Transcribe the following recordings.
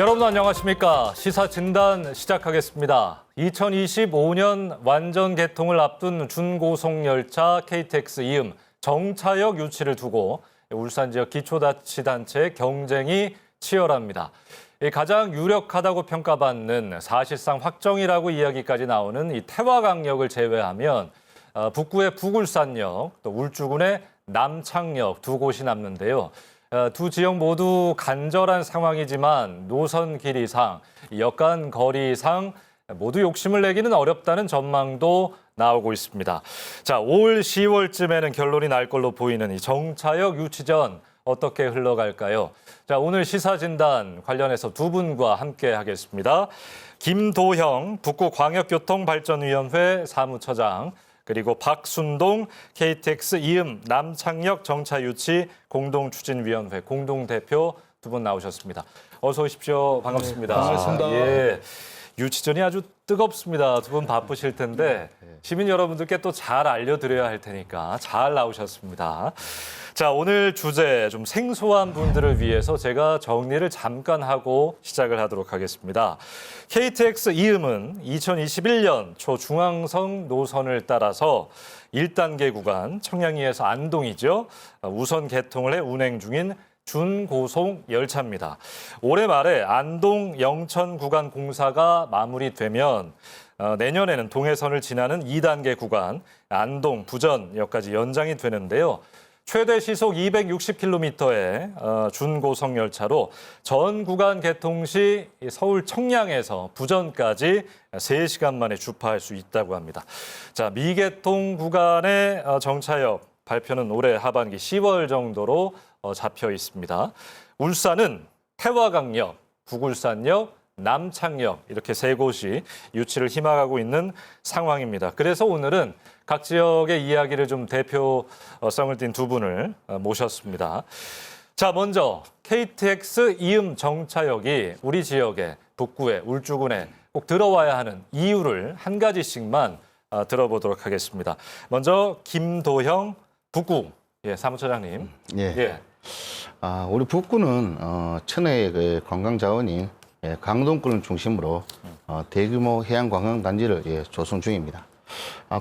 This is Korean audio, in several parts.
여러분 안녕하십니까? 시사진단 시작하겠습니다. 2025년 완전 개통을 앞둔 준고속열차 KTX 이음 정차역 유치를 두고 울산 지역 기초자치단체의 경쟁이 치열합니다. 가장 유력하다고 평가받는 사실상 확정이라고 이야기까지 나오는 이 태화강역을 제외하면 북구의 북울산역, 또 울주군의 남창역 두 곳이 남는데요. 두 지역 모두 간절한 상황이지만 노선 길이상, 역간 거리상 모두 욕심을 내기는 어렵다는 전망도 나오고 있습니다. 자, 올 10월쯤에는 결론이 날 걸로 보이는 이 정차역 유치전 어떻게 흘러갈까요? 자, 오늘 시사진단 관련해서 두 분과 함께 하겠습니다. 김도형 북구광역교통발전위원회 사무처장, 그리고 박순동 KTX 이음 남창역 정차 유치 공동추진위원회 공동대표 두 분 나오셨습니다. 어서 오십시오. 반갑습니다. 네, 반갑습니다. 예, 유치전이 아주 뜨겁습니다. 두 분 바쁘실 텐데 시민 여러분들께 또 잘 알려드려야 할 테니까 잘 나오셨습니다. 자, 오늘 주제 좀 생소한 분들을 위해서 제가 정리를 잠깐 하고 시작을 하도록 하겠습니다. KTX 이음은 2021년 초 중앙선 노선을 따라서 1단계 구간 청량리에서 안동이죠. 우선 개통을 해 운행 중인 준고속 열차입니다. 올해 말에 안동 영천 구간 공사가 마무리되면 내년에는 동해선을 지나는 2단계 구간 안동 부전역까지 연장이 되는데요. 최대 시속 260km의 준고속 열차로 전 구간 개통 시 서울 청량에서 부전까지 3시간 만에 주파할 수 있다고 합니다. 자, 미개통 구간의 정차역 발표는 올해 하반기 10월 정도로 잡혀 있습니다. 울산은 태화강역, 북울산역, 남창역 이렇게 세 곳이 유치를 희망하고 있는 상황입니다. 그래서 오늘은 각 지역의 이야기를 좀 대표성을 띤 두 분을 모셨습니다. 자, 먼저 KTX 이음 정차역이 우리 지역에 북구에 울주군에 꼭 들어와야 하는 이유를 한 가지씩만 들어보도록 하겠습니다. 먼저 김도형 북구 사무처장님. 예. 우리 북구는 천혜의 그 관광 자원이 강동권을 중심으로 대규모 해양 관광 단지를 조성 중입니다.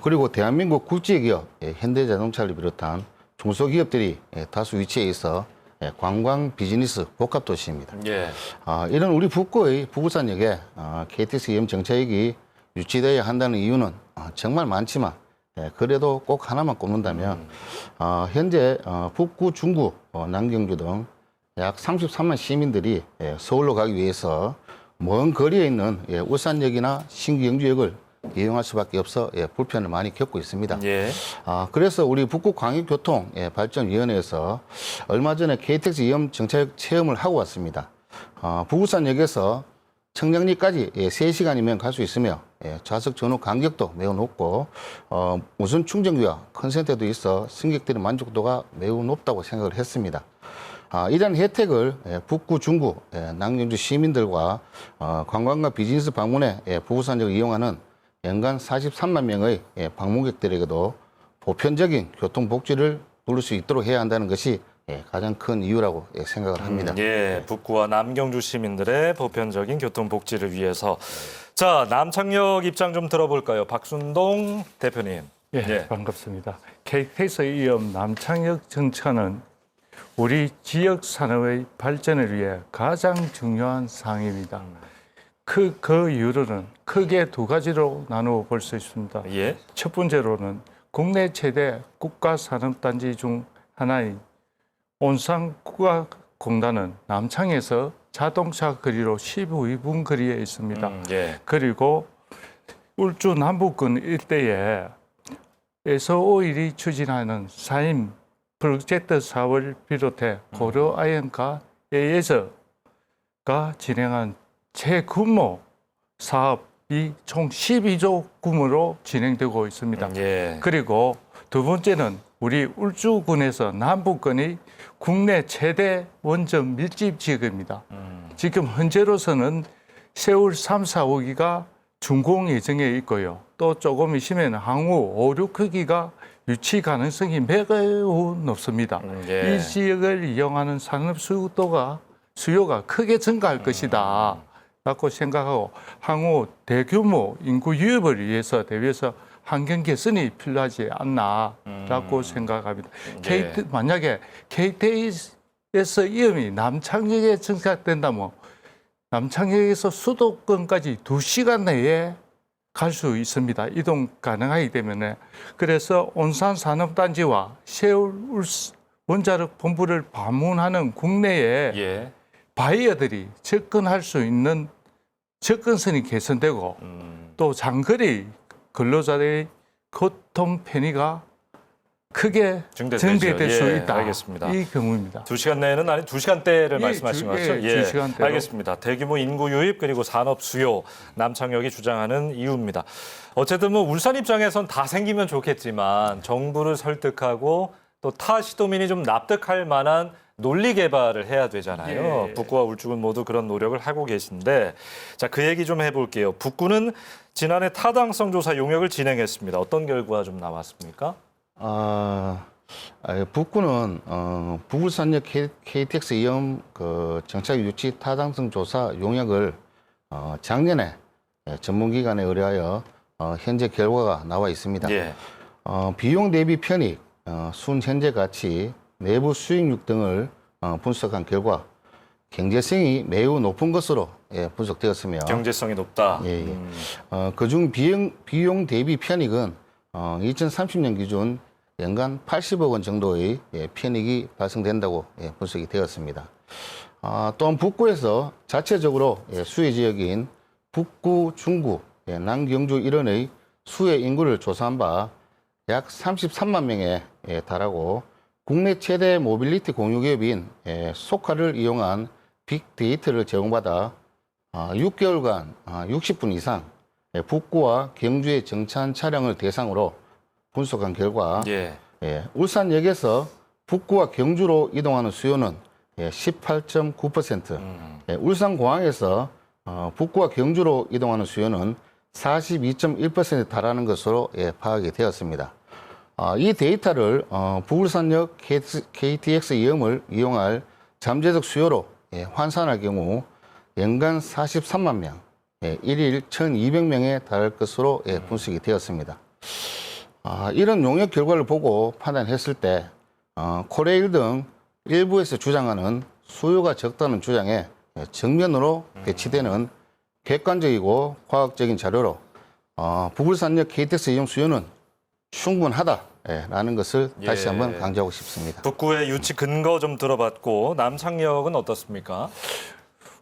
그리고 대한민국 국제기업 현대자동차를 비롯한 중소기업들이 다수 위치해 있어 관광 비즈니스 복합 도시입니다. 예. 이런 우리 북구의 북울산역에 KTX 이음 정차역이 유치되어야 한다는 이유는 정말 많지만 그래도 꼭 하나만 꼽는다면 현재 북구, 중구, 남경주 등 약 33만 시민들이 서울로 가기 위해서 먼 거리에 있는 울산역이나 신규 영주역을 이용할 수밖에 없어 불편을 많이 겪고 있습니다. 예. 그래서 우리 북구광역교통발전위원회에서 얼마 전에 KTX 이음 정차역 체험을 하고 왔습니다. 북울산역에서 청량리까지 3시간이면 갈 수 있으며 좌석 전후 간격도 매우 높고 무선 충전기와 컨센트도 있어 승객들의 만족도가 매우 높다고 생각을 했습니다. 이런 혜택을 북구, 중구, 남경주 시민들과 관광과 비즈니스 방문에 북울산역을 이용하는 연간 43만 명의 방문객들에게도 보편적인 교통복지를 누릴 수 있도록 해야 한다는 것이 가장 큰 이유라고 생각을 합니다. 북구와 남경주 시민들의 보편적인 교통복지를 위해서. 자, 남창역 입장 좀 들어볼까요? 박순동 대표님. 반갑습니다. KTX 이음 남창역 정차는 우리 지역 산업의 발전을 위해 가장 중요한 사항입니다. 그 이유로는 크게 두 가지로 나누어 볼 수 있습니다. 예. 첫 번째로는 국내 최대 국가산업단지 중 하나인 온산국가공단은 남창에서 자동차 거리로 12분 거리에 있습니다. 그리고 울주 남부권 일대에 SO일이 추진하는 4인 프로젝트 사업을 비롯해 고려 아이언과 AS가 진행한 최규모 사업이 총 12조 규모로 진행되고 있습니다. 그리고 두 번째는 우리 울주군에서 남부권이 국내 최대 원전 밀집 지역입니다. 지금 현재로서는 세울 3, 4호기가 준공 예정에 있고요. 또 조금 있으면 항우 5, 6호기가 유치 가능성이 매우 높습니다. 이 지역을 이용하는 산업 수요도가 수요가 크게 증가할 것이다 라고 생각하고 향후 대규모 인구 유입을 위해서 대비해서 환경 개선이 필요하지 않나라고 생각합니다. 만약에 KTX 이음이 남창역에 정착된다면 남창역에서 수도권까지 2시간 내에 갈 수 있습니다. 이동 가능하기 때문에. 그래서 온산산업단지와 세울 원자력 본부를 방문하는 국내에 바이어들이 접근할 수 있는 접근성이 개선되고 또 장거리 근로자들의 교통 편의가 크게 증대될 수 있다. 알겠습니다. 이 경우입니다. 2시간 내에는 아니 2시간대를 말씀하신 거죠? 2시간대로. 알겠습니다. 대규모 인구 유입 그리고 산업 수요 남창역이 주장하는 이유입니다. 어쨌든 뭐 울산 입장에선 다 생기면 좋겠지만 정부를 설득하고 또 타 시도민이 좀 납득할 만한 논리 개발을 해야 되잖아요. 북구와 울주군 모두 그런 노력을 하고 계신데 자, 그 얘기 좀 해볼게요. 북구는 지난해 타당성 조사 용역을 진행했습니다. 어떤 결과 좀 나왔습니까? 북구는 부울산역 KTX 이용 정착 유치 타당성 조사 용역을 작년에 전문기관에 의뢰하여 현재 결과가 나와 있습니다. 비용 대비 편익, 순 현재 가치, 내부 수익률 등을 분석한 결과 경제성이 매우 높은 것으로 분석되었으며 경제성이 높다. 그중 비용 대비 편익은 2030년 기준 연간 80억 원 정도의 편익이 발생된다고 분석이 되었습니다. 또한 북구에서 자체적으로 수혜 지역인 북구, 중구, 남경주 일원의 수혜 인구를 조사한 바 약 33만 명에 달하고 국내 최대 모빌리티 공유기업인 소카를 이용한 빅데이터를 제공받아 6개월간 60분 이상 북구와 경주에 정차한 차량을 대상으로 분석한 결과 울산역에서 북구와 경주로 이동하는 수요는 18.9%, 울산공항에서 북구와 경주로 이동하는 수요는 42.1%에 달하는 것으로 파악이 되었습니다. 이 데이터를 부울산역 KTX 이음을 이용할 잠재적 수요로 환산할 경우 연간 43만 명, 일일 1,200명에 달할 것으로 분석이 되었습니다. 이런 용역 결과를 보고 판단했을 때 코레일 등 일부에서 주장하는 수요가 적다는 주장에 정면으로 대치되는 객관적이고 과학적인 자료로 부울산역 KTX 이용 수요는 충분하다라는 것을 다시 한번 강조하고 싶습니다. 북구의 유치 근거 좀 들어봤고 남창역은 어떻습니까?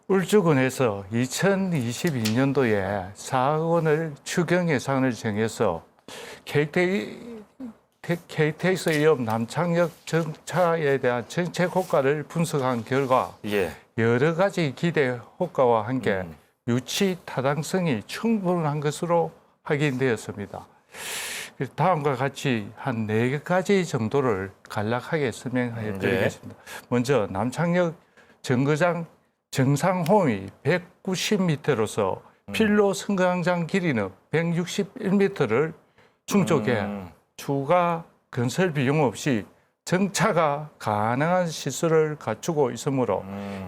울주군에서 2022년도에 4억 원을 추경 예산을 정해서 KTX 이업 남창역 정차에 대한 정책 효과를 분석한 결과 여러 가지 기대 효과와 함께 유치 타당성이 충분한 것으로 확인되었습니다. 다음과 같이 한 4가지 정도를 간략하게 설명해 드리겠습니다. 먼저 남창역 정거장 정상 호흡이 190m로서 필로 승강장 길이는 161m를 충족해 추가 건설 비용 없이 정차가 가능한 시설을 갖추고 있으므로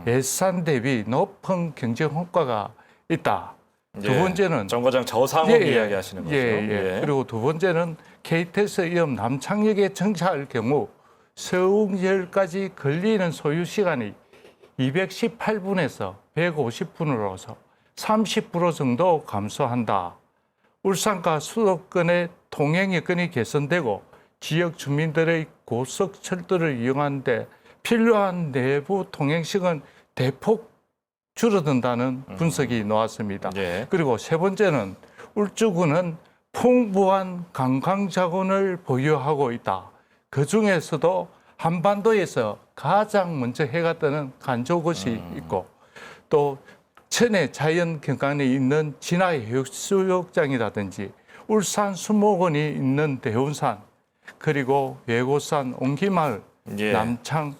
예산 대비 높은 경쟁 효과가 있다. 두 번째는 정거장 저상업 이야기하시는 거죠. 그리고 두 번째는 KTX 이업 남창역에 정차할 경우 서울역까지 걸리는 소요 시간이 218분에서 150분으로서 30% 정도 감소한다. 울산과 수도권의 통행 여건이 개선되고 지역 주민들의 고속철도를 이용하는데 필요한 내부 통행식은 대폭 줄어든다는 분석이 나왔습니다. 그리고 세 번째는 울주군은 풍부한 관광 자원을 보유하고 있다. 그중에서도 한반도에서 가장 먼저 해가 뜨는 간조것이 있고 또 천혜 자연 경관에 있는 진화 해수욕장이라든지 울산 수목원이 있는 대운산 그리고 외고산 옹기마을 남창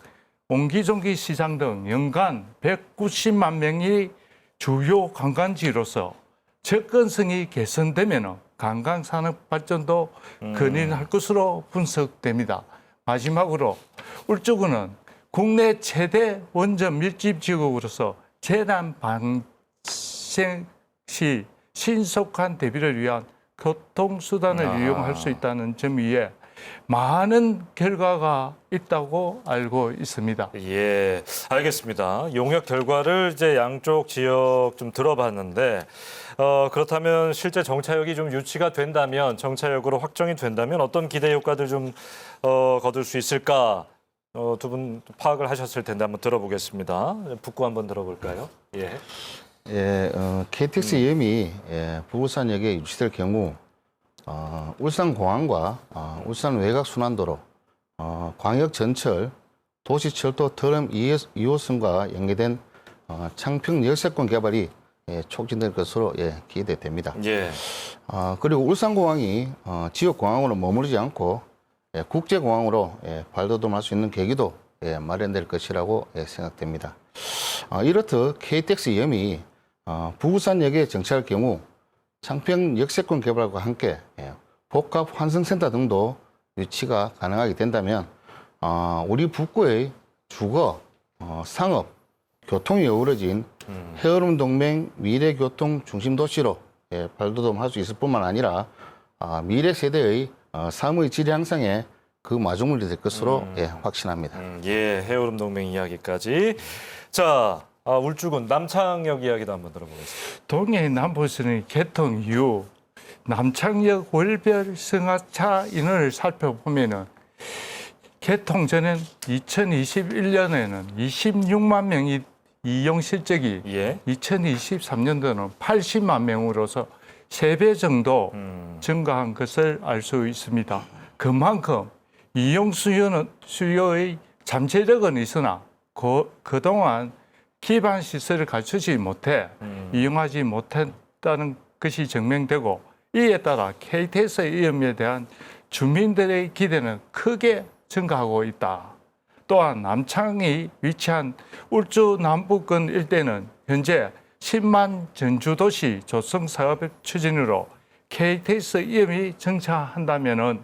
옹기종기 시장 등 연간 190만 명이 주요 관광지로서 접근성이 개선되면 관광산업 발전도 근인할 것으로 분석됩니다. 마지막으로 울주군은 국내 최대 원전 밀집 지역으로서 재난 발생 시 신속한 대비를 위한 교통수단을 이용할 수 있다는 점 위에 많은 결과가 있다고 알고 있습니다. 예, 알겠습니다. 용역 결과를 이제 양쪽 지역 좀 들어봤는데 그렇다면 실제 정차역이 좀 유치가 된다면 정차역으로 확정이 된다면 어떤 기대 효과들 좀 거둘 수 있을까? 두 분 파악을 하셨을 텐데 한번 들어보겠습니다. 북구 한번 들어볼까요? 예. 예, KTX 이음이 부부산역에 유치될 경우 울산공항과 울산 외곽순환도로, 광역 전철, 도시철도 트램 2호선과 연계된 창평 열세권 개발이 촉진될 것으로 기대됩니다. 예. 그리고 울산공항이 지역공항으로 머무르지 않고 국제공항으로 발돋움할 수 있는 계기도 마련될 것이라고 생각됩니다. 이렇듯 KTX 이음이 부부산역에 정차할 경우 창평 역세권 개발과 함께 복합 환승센터 등도 유치가 가능하게 된다면 우리 북구의 주거, 상업, 교통이 어우러진 해얼음 동맹 미래 교통 중심 도시로 발돋움할 수 있을 뿐만 아니라 미래 세대의 삶의 질 향상에 그 마중물이 될 것으로 확신합니다. 예, 해오름 동맹 이야기까지. 자, 울주군 남창역 이야기도 한번 들어보겠습니다. 동해 남부선의 개통 이후 남창역 월별 승하차 인원을 살펴보면은 개통 전엔 2021년에는 26만 명이 이용 실적이 2023년도는 80만 명으로서 3배 정도 증가한 것을 알 수 있습니다. 그만큼 이용 수요의 잠재력은 있으나 그동안 기반 시설을 갖추지 못해 이용하지 못했다는 것이 증명되고, 이에 따라 KTX 이음에 대한 주민들의 기대는 크게 증가하고 있다. 또한 남창이 위치한 울주 남부권 일대는 현재 10만 전주도시 조성 사업 추진으로 KTX 이음이 정차한다면은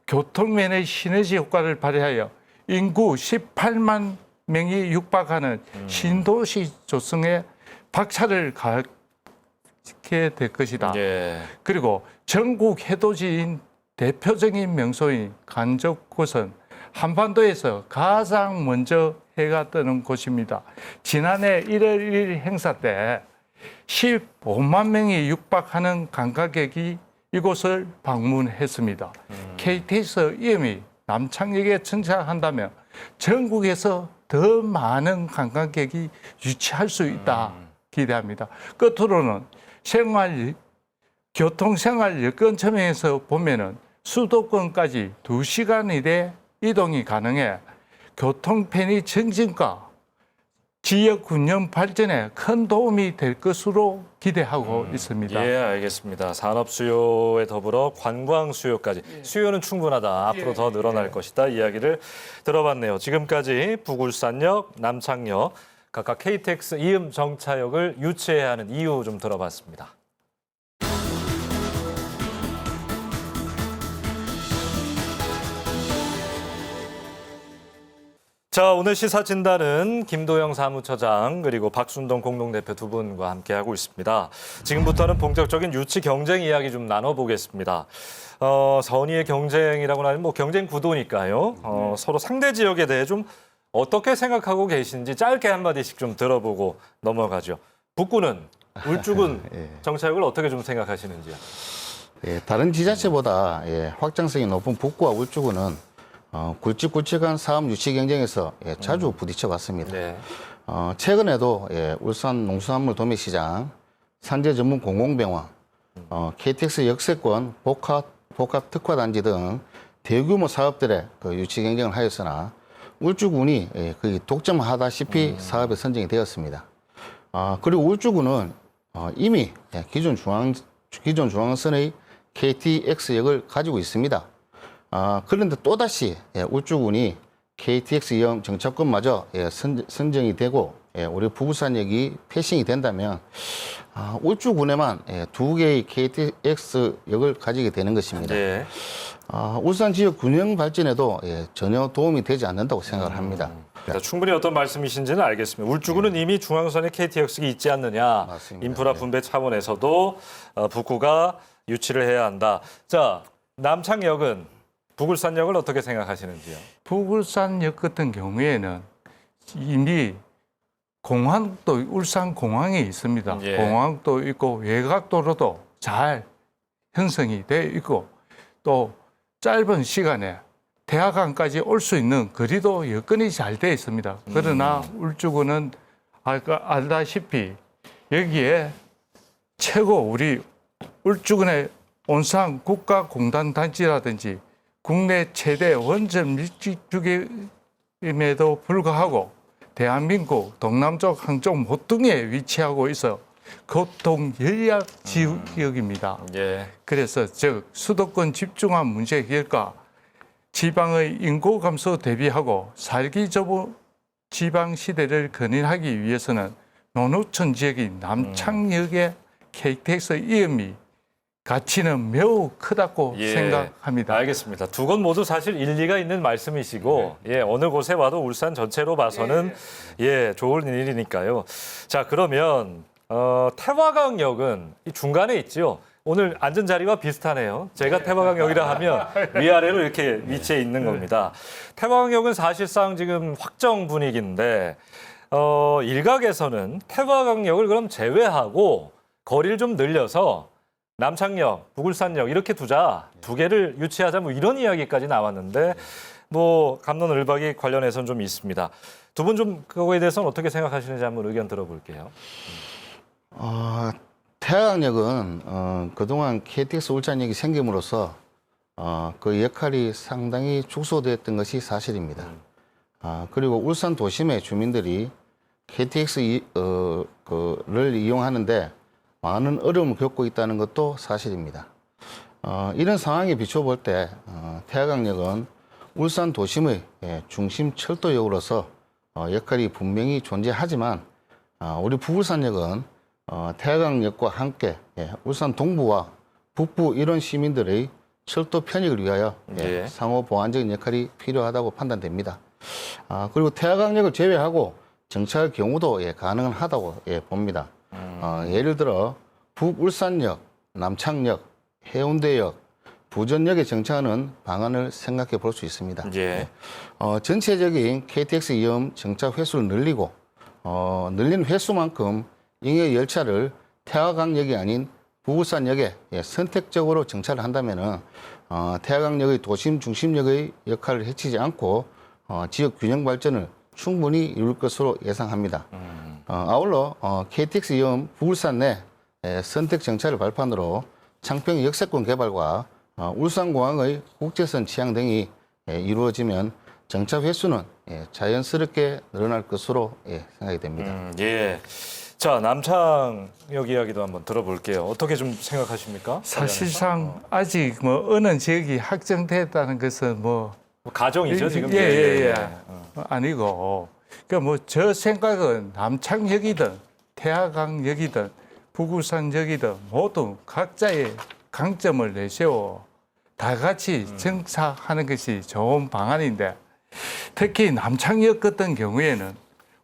교통면의 시너지 효과를 발휘하여 인구 18만 명이 육박하는 신도시 조성에 박차를 가하게 될 것이다. 예. 그리고 전국 해돋이인 대표적인 명소인 간접곳은 한반도에서 가장 먼저 해가 뜨는 곳입니다. 지난해 1월 1일 행사 때 15만 명이 육박하는 관광객이 이곳을 방문했습니다. KTX 이음이 남창역에 정차한다면 전국에서 더 많은 관광객이 유치할 수 있다 기대합니다. 끝으로는 교통생활 여건 측면에서 보면은 수도권까지 2시간 이내 이동이 가능해 교통 편의 증진과 지역 균형 발전에 큰 도움이 될 것으로 기대하고 있습니다. 예, 알겠습니다. 산업 수요에 더불어 관광 수요까지. 수요는 충분하다. 앞으로 더 늘어날 것이다. 이야기를 들어봤네요. 지금까지 북울산역, 남창역, 각각 KTX 이음 정차역을 유치해야 하는 이유 좀 들어봤습니다. 자, 오늘 시사진단은 김도영 사무처장 그리고 박순동 공동대표 두 분과 함께하고 있습니다. 지금부터는 본격적인 유치 경쟁 이야기 좀 나눠보겠습니다. 선의의 경쟁이라고 하면 뭐 경쟁 구도니까요. 서로 상대 지역에 대해 좀 어떻게 생각하고 계신지 짧게 한마디씩 좀 들어보고 넘어가죠. 북구는 울주군 정차역을 어떻게 좀 생각하시는지요? 다른 지자체보다 확장성이 높은 북구와 울주군은 굵직굵직한 사업 유치 경쟁에서 자주 부딪혀 왔습니다. 네. 최근에도 울산 농수산물 도매시장, 산재 전문 공공병원, KTX 역세권, 복합 특화단지 등 대규모 사업들의 유치 경쟁을 하였으나 울주군이 거의 독점하다시피 사업에 선정이 되었습니다. 그리고 울주군은 이미 기존 중앙선의 KTX역을 가지고 있습니다. 그런데 또다시 울주군이 KTX 이용 정차권마저 선정이 되고 우리 부부산역이 패싱이 된다면 울주군에만 2개의 KTX역을 가지게 되는 것입니다. 네. 울산 지역 균형 발전에도 전혀 도움이 되지 않는다고 생각을 합니다. 충분히 어떤 말씀이신지는 알겠습니다. 울주군은 이미 중앙선에 KTX가 있지 않느냐. 맞습니다. 인프라 분배 차원에서도 북구가 유치를 해야 한다. 자, 남창역은 북울산역을 어떻게 생각하시는지요? 북울산역 같은 경우에는 이미 공항도 울산 공항에 있습니다. 예. 공항도 있고 외곽도로도 잘 형성이 돼 있고 또 짧은 시간에 대학강까지 올 수 있는 거리도 여건이 잘 돼 있습니다. 그러나 울주군은 알다시피 여기에 최고 우리 울주군의 온산 국가공단단지라든지 국내 최대 원전 밀집지구임에도 불구하고 대한민국 동남쪽 한쪽 모퉁이에 위치하고 있어 교통 열악 지역입니다. 예. 그래서 즉 수도권 집중화 문제 해결과 지방의 인구 감소 대비하고 살기 좋은 지방 시대를 건인하기 위해서는 논우천 지역인 남창역의 KTX 이음이 가치는 매우 크다고 예, 생각합니다. 알겠습니다. 두 건 모두 사실 일리가 있는 말씀이시고 예, 어느 곳에 와도 울산 전체로 봐서는 예, 좋은 일이니까요. 자, 그러면 태화강역은 이 중간에 있죠. 오늘 앉은 자리와 비슷하네요. 제가 태화강역이라 하면 위아래로 이렇게 위치해 있는 겁니다. 태화강역은 사실상 지금 확정 분위기인데 일각에서는 태화강역을 그럼 제외하고 거리를 좀 늘려서 남창역, 북울산역 이렇게 두자, 두 개를 유치하자 뭐 이런 이야기까지 나왔는데 뭐 갑론을박이 관련해서는 좀 있습니다. 두 분 좀 그거에 대해서는 어떻게 생각하시는지 한번 의견 들어볼게요. 태화강역은 그동안 KTX 울산역이 생김으로써 그 역할이 상당히 축소되었던 것이 사실입니다. 그리고 울산 도심의 주민들이 KTX를 이용하는데 많은 어려움을 겪고 있다는 것도 사실입니다. 이런 상황에 비춰볼 때 태화강역은 울산 도심의 중심 철도역으로서 역할이 분명히 존재하지만 우리 북울산역은 태화강역과 함께 울산 동부와 북부 이런 시민들의 철도 편익을 위하여 상호 보완적인 역할이 필요하다고 판단됩니다. 그리고 태화강역을 제외하고 정차할 경우도 가능하다고 봅니다. 예를 들어 북울산역, 남창역, 해운대역, 부전역에 정차하는 방안을 생각해 볼 수 있습니다. 예. 전체적인 KTX 이용 정차 횟수를 늘리고 늘린 횟수만큼 잉여 열차를 태화강역이 아닌 북울산역에 선택적으로 정차를 한다면은 태화강역의 도심 중심역의 역할을 해치지 않고 지역 균형 발전을 충분히 이룰 것으로 예상합니다. 아울러 KTX 이용 북울산 내 선택 정차를 발판으로 창평 역세권 개발과 울산공항의 국제선 취향 등이 이루어지면 정차 횟수는 자연스럽게 늘어날 것으로 생각이 됩니다. 예. 자, 남창역 이야기도 한번 들어볼게요. 어떻게 좀 생각하십니까? 사실상 아직 뭐 어느 지역이 확정됐다는 것은 뭐 가정이죠 지금. 아니고 그러니까 뭐 저 생각은 남창역이든 태화강역이든 북울산역이든 모두 각자의 강점을 내세워 다 같이 정차하는 것이 좋은 방안인데 특히 남창역 같은 경우에는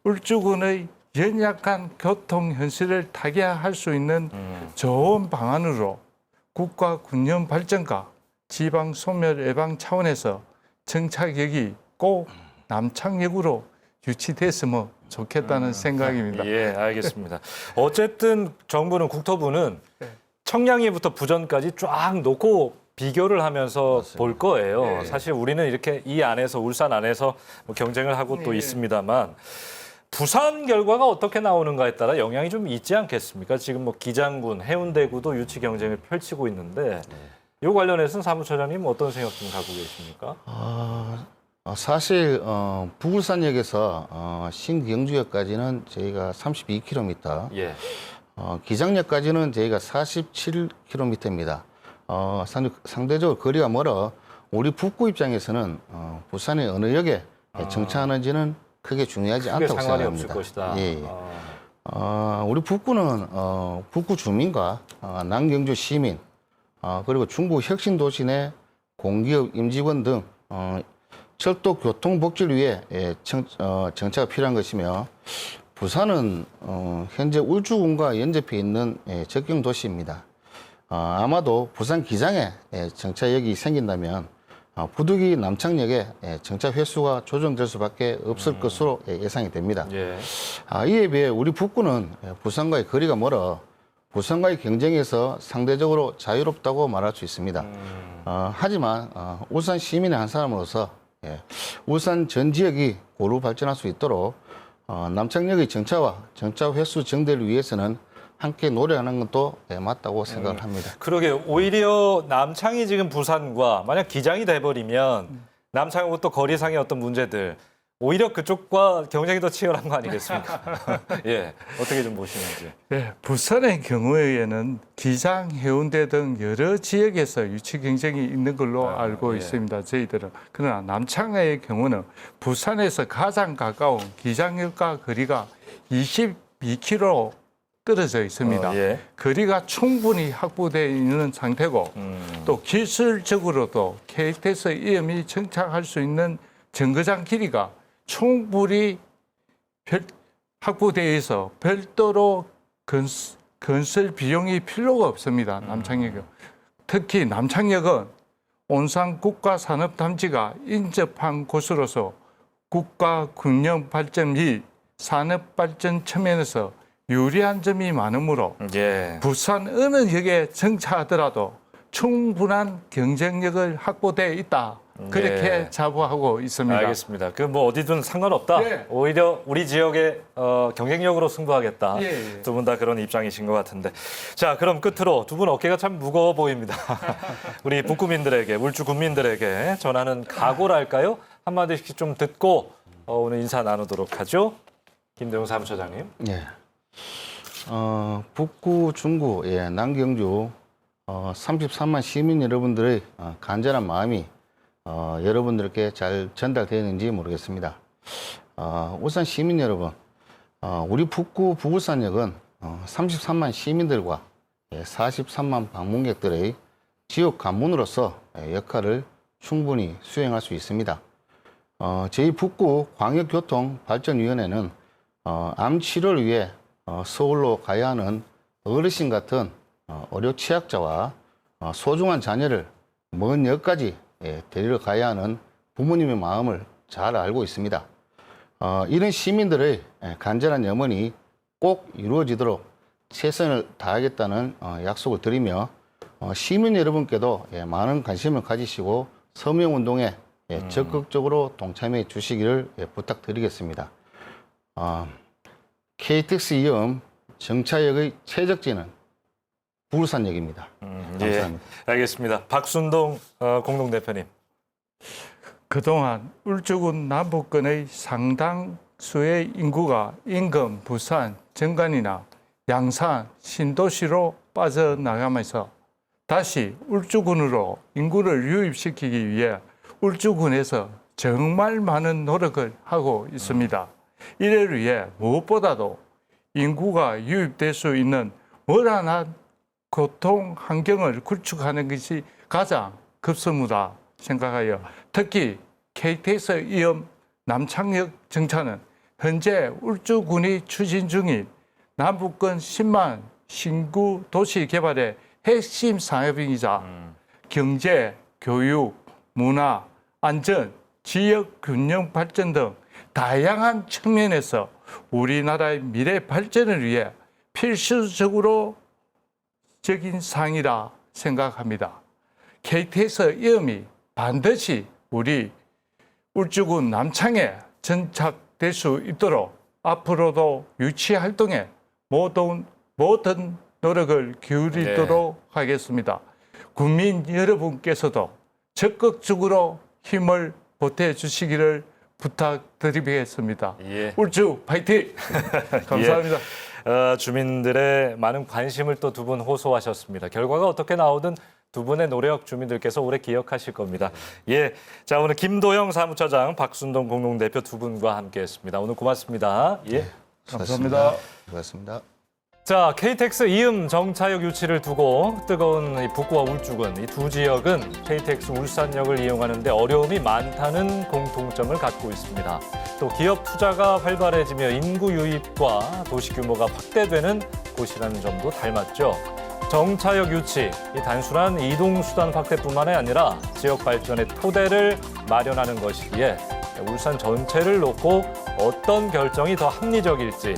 울주군의 연약한 교통 현실을 타개할 수 있는 좋은 방안으로 국가 군연 발전과 지방 소멸 예방 차원에서 정착역이 꼭 남창역으로 유치됐으면 좋겠다는 생각입니다. 예, 알겠습니다. 어쨌든 정부는 국토부는 청량리부터 부전까지 쫙 놓고 비교를 하면서 맞습니다. 볼 거예요. 사실 우리는 이렇게 이 안에서 울산 안에서 뭐 경쟁을 하고 또 있습니다만 부산 결과가 어떻게 나오는가에 따라 영향이 좀 있지 않겠습니까? 지금 뭐 기장군, 해운대구도 유치 경쟁을 펼치고 있는데 이 관련해서는 사무처장님 어떤 생각 좀 갖고 계십니까? 사실 북울산역에서 신경주역까지는 저희가 32km, 예. 기장역까지는 저희가 47km입니다. 상대적으로 거리가 멀어 우리 북구 입장에서는 부산의 어느 역에 정차하는지는 크게 중요하지 크게 않다고 상관이 생각합니다. 없을 것이다. 예. 우리 북구는 북구 주민과 남경주 시민 그리고 중부 혁신도시 내 공기업 임직원 등 철도 교통 복지를 위해 정차가 필요한 것이며 부산은 현재 울주군과 연접해 있는 접경 도시입니다. 아마도 부산 기장에 정차역이 생긴다면 부두기 남창역에 정차 횟수가 조정될 수밖에 없을 것으로 예상이 됩니다. 예. 이에 비해 우리 북구는 부산과의 거리가 멀어 부산과의 경쟁에서 상대적으로 자유롭다고 말할 수 있습니다. 하지만 울산 시민의 한 사람으로서 울산 전 지역이 고루 발전할 수 있도록 남창역의 정차와 정차 횟수 증대를 위해서는 함께 노력하는 것도 맞다고 생각을 합니다. 그러게 오히려 남창이 지금 부산과 만약 기장이 돼버리면 남창하고 또 거리상의 어떤 문제들 오히려 그쪽과 경쟁이 더 치열한 거 아니겠습니까? 예, 어떻게 좀 보시는지. 네, 부산의 경우에는 기장, 해운대 등 여러 지역에서 유치 경쟁이 있는 걸로 알고 있습니다. 저희들은. 그러나 남창의 경우는 부산에서 가장 가까운 기장역과 거리가 22km 떨어져 있습니다. 예. 거리가 충분히 확보되어 있는 상태고 또 기술적으로도 KTX 이음이 정착할 수 있는 정거장 길이가 충분히 확보되어 있어 별도로 건설 비용이 필요가 없습니다. 남창역은. 특히 남창역은 온산 국가산업단지가 인접한 곳으로서 국가 군령 발전 및 산업 발전 측면에서 유리한 점이 많으므로 예. 부산 어느 역에 정차하더라도 충분한 경쟁력을 확보되어 있다. 그렇게 자부하고 있습니다. 알겠습니다. 그 뭐 어디든 상관없다. 예. 오히려 우리 지역의 경쟁력으로 승부하겠다. 예. 두 분 다 그런 입장이신 것 같은데. 자, 그럼 끝으로 두 분 어깨가 참 무거워 보입니다. 우리 북구민들에게, 울주 군민들에게 전하는 각오랄까요? 한마디씩 좀 듣고 오늘 인사 나누도록 하죠. 김도영 사무처장님. 예. 북구, 중구, 남경주 33만 시민 여러분들의 간절한 마음이 여러분들께 잘 전달되는지 모르겠습니다. 울산 시민 여러분, 우리 북구 부부산역은 33만 시민들과 43만 방문객들의 지역 관문으로서 역할을 충분히 수행할 수 있습니다. 저희 북구 광역교통발전위원회는 암 치료를 위해 서울로 가야 하는 어르신 같은 의료 취약자와 소중한 자녀를 먼 역까지 데리러 가야 하는 부모님의 마음을 잘 알고 있습니다. 이런 시민들의 간절한 염원이 꼭 이루어지도록 최선을 다하겠다는 약속을 드리며 시민 여러분께도 많은 관심을 가지시고 서명운동에 적극적으로 동참해 주시기를 부탁드리겠습니다. KTX 이음 정차역의 최적지는 부산역입니다. 감사합니다. 예, 알겠습니다. 박순동 공동대표님. 그동안 울주군 남부권의 상당수의 인구가 인근 부산, 정관이나 양산, 신도시로 빠져나가면서 다시 울주군으로 인구를 유입시키기 위해 울주군에서 정말 많은 노력을 하고 있습니다. 이를 위해 무엇보다도 인구가 유입될 수 있는 원활한 교통 환경을 구축하는 것이 가장 급선무다 생각하여 특히 KTX 이음 남창역 정차는 현재 울주군이 추진 중인 남부권 10만 신구 도시 개발의 핵심 산업이자 경제, 교육, 문화, 안전, 지역 균형 발전 등 다양한 측면에서 우리나라의 미래 발전을 위해 필수적으로 적인 사항이라 생각합니다. KTX 이음이 반드시 우리 울주군 남창에 정착될 수 있도록 앞으로도 유치 활동에 모든 노력을 기울이도록 하겠습니다. 국민 여러분께서도 적극적으로 힘을 보태주시기를 부탁드리겠습니다. 예. 울주 파이팅! 감사합니다. 주민들의 많은 관심을 또 두 분 호소하셨습니다. 결과가 어떻게 나오든 두 분의 노력 주민들께서 오래 기억하실 겁니다. 예, 자 오늘 김도영 사무처장, 박순동 공동대표 두 분과 함께했습니다. 오늘 고맙습니다. 예, 감사합니다. 고맙습니다. 자, KTX 이음 정차역 유치를 두고 뜨거운 이 북구와 울주군 이 두 지역은 KTX 울산역을 이용하는데 어려움이 많다는 공통점을 갖고 있습니다. 또 기업 투자가 활발해지며 인구 유입과 도시 규모가 확대되는 곳이라는 점도 닮았죠. 정차역 유치, 이 단순한 이동 수단 확대뿐만 아니라 지역 발전의 토대를 마련하는 것이기에 울산 전체를 놓고 어떤 결정이 더 합리적일지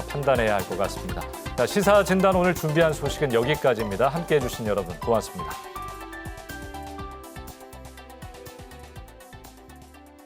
판단해야 할 것 같습니다. 자, 시사 진단 오늘 준비한 소식은 여기까지입니다. 함께해 주신 여러분 고맙습니다.